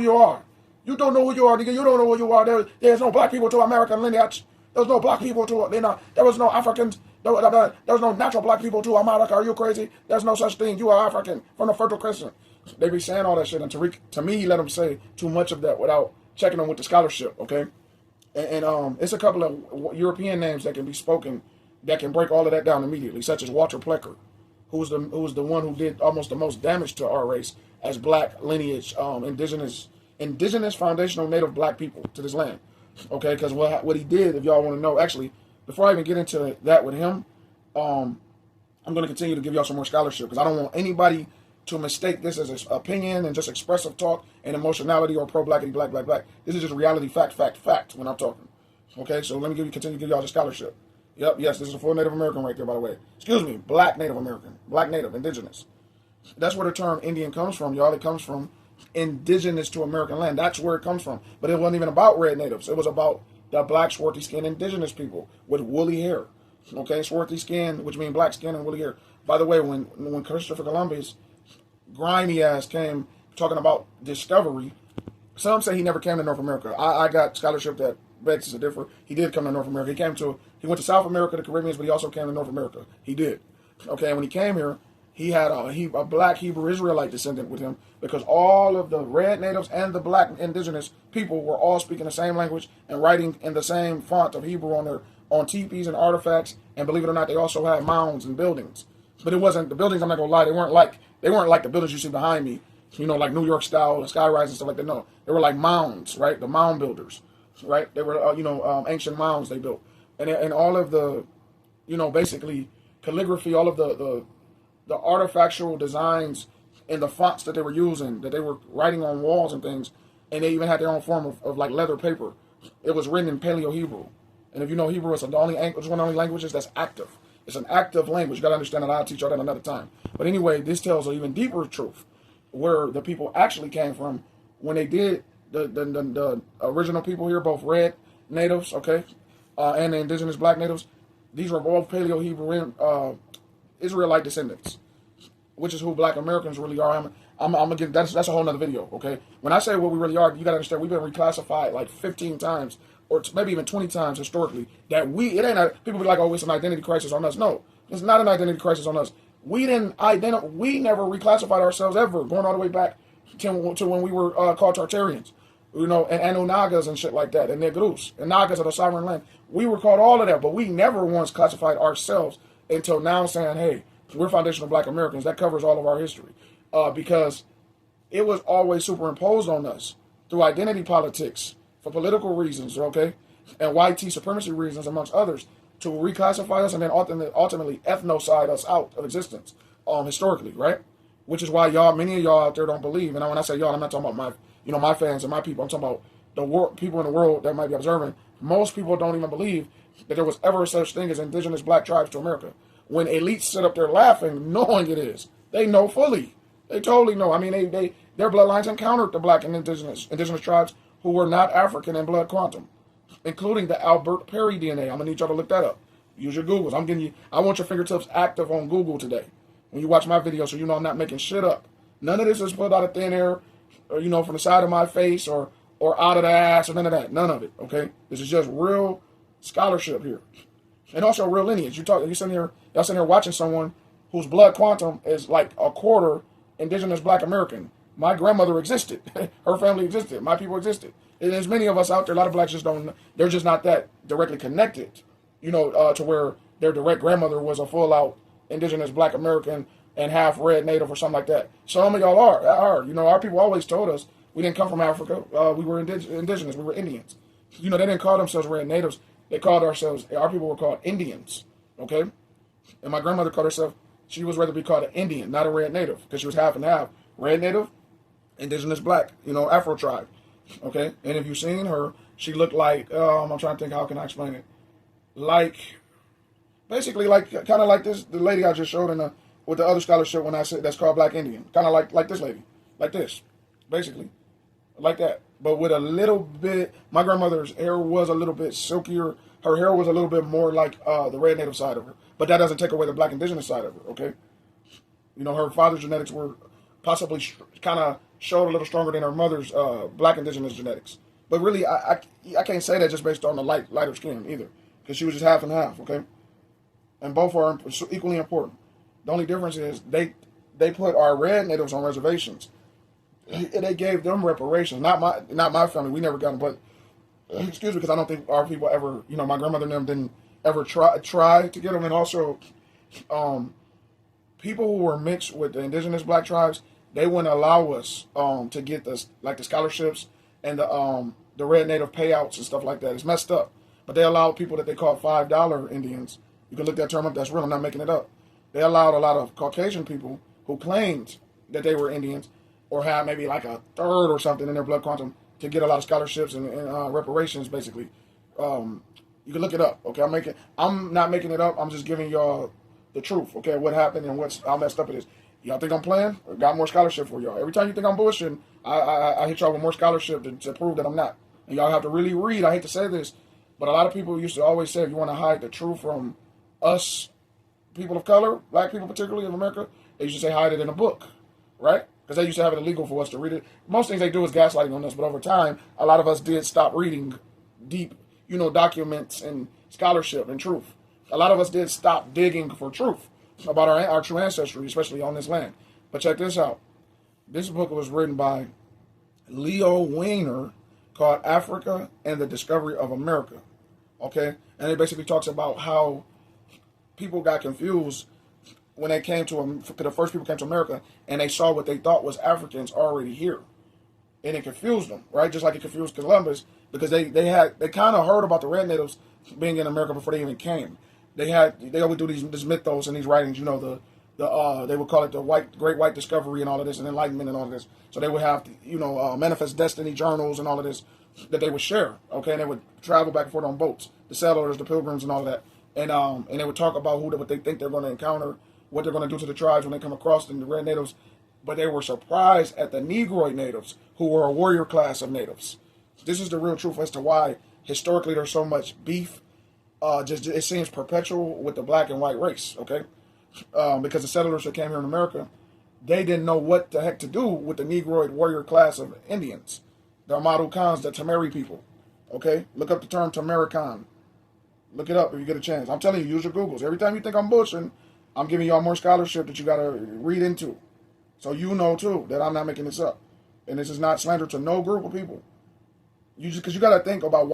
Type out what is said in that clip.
you are. You don't know who you are, nigga. You don't know who you are. There's no black people to American lineage. There's no black people to, there was no Africans. There was no natural black people to America. Are you crazy? There's no such thing. You are African from the Fertile Crescent. They be saying all that shit, and Tariq, to me, he let them say too much of that without checking them with the scholarship, okay? And it's a couple of European names that can be spoken that can break all of that down immediately, such as Walter Plecker, who's the one who did almost the most damage to our race as black lineage, indigenous foundational native black people to this land. Okay, because what he did, if y'all want to know, actually, before I even get into that with him, I'm going to continue to give y'all some more scholarship because I don't want anybody to mistake this as an opinion and just expressive talk and emotionality or pro-blackity, black. This is just reality, fact when I'm talking. Okay, so let me continue to give y'all the scholarship. Yep, yes, this is a full Native American right there, by the way. Excuse me, black Native American, black Native, indigenous. That's where the term Indian comes from, y'all. It comes from indigenous to American land. That's where it comes from. But it wasn't even about red natives. It was about the black, swarthy skinned indigenous people with woolly hair. Okay, swarthy skin, which means black skin and woolly hair. By the way, when Christopher Columbus, grimy ass, came talking about discovery, some say he never came to North America. I got scholarship that begs to differ. He did come to North America. He went to South America, the Caribbean, but he also came to North America. He did. Okay, and when he came here, he had a black Hebrew Israelite descendant with him because all of the red natives and the black indigenous people were all speaking the same language and writing in the same font of Hebrew on teepees and artifacts. And believe it or not, they also had mounds and buildings. But it wasn't the buildings. I'm not gonna lie, they weren't like the buildings you see behind me. You know, like New York style, sky rise and stuff like that. No, they were like mounds, right? The mound builders, right? They were ancient mounds they built, and all of the, basically calligraphy, all of the artifactual designs and the fonts that they were using, that they were writing on walls and things, and they even had their own form of like leather paper. It was written in Paleo Hebrew, and if you know Hebrew, it's one of the only languages that's active. It's an active language. You got to understand that. I'll teach y'all that another time. But anyway, this tells an even deeper truth, where the people actually came from when they did the original people here, both red natives, okay, and the indigenous black natives. These were both Paleo Hebrew Israelite descendants, which is who black Americans really are. I'm gonna get that's a whole nother video, okay? When I say what we really are, you gotta understand we've been reclassified like 15 times or maybe even 20 times historically. People be like, oh, it's an identity crisis on us. No, it's not an identity crisis on us. We never reclassified ourselves ever, going all the way back to when we were called Tartarians, and Anunagas and shit like that, and Negrus, and Nagas of the sovereign land. We were called all of that, but we never once classified ourselves until now saying, hey, we're foundational black Americans. That covers all of our history. Because it was always superimposed on us through identity politics for political reasons, okay, and white supremacy reasons, amongst others, to reclassify us and then ultimately ethnocide us out of existence, historically, right? Which is why many of y'all out there don't believe. And when I say y'all, I'm not talking about my fans and my people. I'm talking about the people in the world that might be observing. Most people don't even believe that there was ever such thing as indigenous black tribes to America. When elites sit up there laughing, knowing it is, they know fully. They totally know. I mean, their bloodlines encountered the black and indigenous tribes who were not African in blood quantum, including the Albert Perry DNA. I'm gonna need y'all to look that up. Use your Googles. I want your fingertips active on Google today when you watch my video, so you know I'm not making shit up. None of this is pulled out of thin air, or from the side of my face, or out of the ass, or none of that. None of it. Okay, this is just real scholarship here, and also real lineage. Y'all sitting here watching someone whose blood quantum is like a quarter indigenous black American. My grandmother existed. Her family existed. My people existed. And there's many of us out there, a lot of blacks just don't, they're just not that directly connected, to where their direct grandmother was a full out indigenous black American and half red native or something like that. Some of y'all are. Our people always told us we didn't come from Africa. We were indigenous. We were Indians. They didn't call themselves red natives. Our people were called Indians. Okay? And my grandmother called herself, she was rather be called an Indian, not a red native, because she was half and half. Red native, indigenous black, Afro tribe. Okay? And if you've seen her, she looked like, I'm trying to think, how can I explain it? Basically kind of like the lady I just showed with the other scholarship when I said that's called Black Indian. Kind of like this lady. Like this. Basically. Like that. But with a little bit, my grandmother's hair was a little bit silkier. Her hair was a little bit more like the red native side of her. But that doesn't take away the black indigenous side of her, okay? Her father's genetics were possibly kind of showed a little stronger than her mother's black indigenous genetics. But really, I can't say that just based on the lighter skin either, because she was just half and half. Okay, and both are equally important. The only difference is they put our red natives on reservations. They gave them reparations. Not my family. We never got them. But excuse me, because I don't think our people ever. My grandmother and them didn't ever try to get them. And also, people who were mixed with the indigenous black tribes, they wouldn't allow us to get the scholarships and the red native payouts and stuff like that. It's messed up. But they allowed people that they called $5 Indians. You can look that term up. That's real. I'm not making it up. They allowed a lot of Caucasian people who claimed that they were Indians or had maybe like a third or something in their blood quantum to get a lot of scholarships and reparations, basically. You can look it up. Okay, I'm not making it up. I'm just giving y'all the truth. Okay, what happened and how messed up it is. Y'all think I'm playing? I got more scholarship for y'all. Every time you think I'm bullshitting, I hit y'all with more scholarship to prove that I'm not. And y'all have to really read. I hate to say this, but a lot of people used to always say if you want to hide the truth from us, people of color, black people particularly in America, they used to say hide it in a book, right? Because they used to have it illegal for us to read it. Most things they do is gaslighting on us, but over time, a lot of us did stop reading deep, documents and scholarship and truth. A lot of us did stop digging for truth about our true ancestry, especially on this land. But check this out. This book was written by Leo Weiner called Africa and the Discovery of America. Okay? And it basically talks about how people got confused when they came to the first people came to America and they saw what they thought was Africans already here. And it confused them, right? Just like it confused Columbus because they kind of heard about the red natives being in America before they even came. They always do these mythos and these writings, they would call it the Great White Discovery and all of this and Enlightenment and all of this. So they would have, Manifest Destiny journals and all of this that they would share, okay? And they would travel back and forth on boats, the settlers, the pilgrims and all of that. And they would talk about what they think they're going to encounter, what they're going to do to the tribes when they come across them, the red natives. But they were surprised at the Negroid natives, who were a warrior class of natives. This is the real truth as to why historically there's so much beef. It seems perpetual with the black and white race, okay? Because the settlers that came here in America, they didn't know what the heck to do with the Negroid warrior class of Indians. The Amadu Khans, the Tamari people, okay? Look up the term Tamarican. Look it up if you get a chance. I'm telling you, use your Googles. Every time you think I'm bullshitting, I'm giving y'all more scholarship that you got to read into. So you know, too, that I'm not making this up. And this is not slander to no group of people. Because you got to think about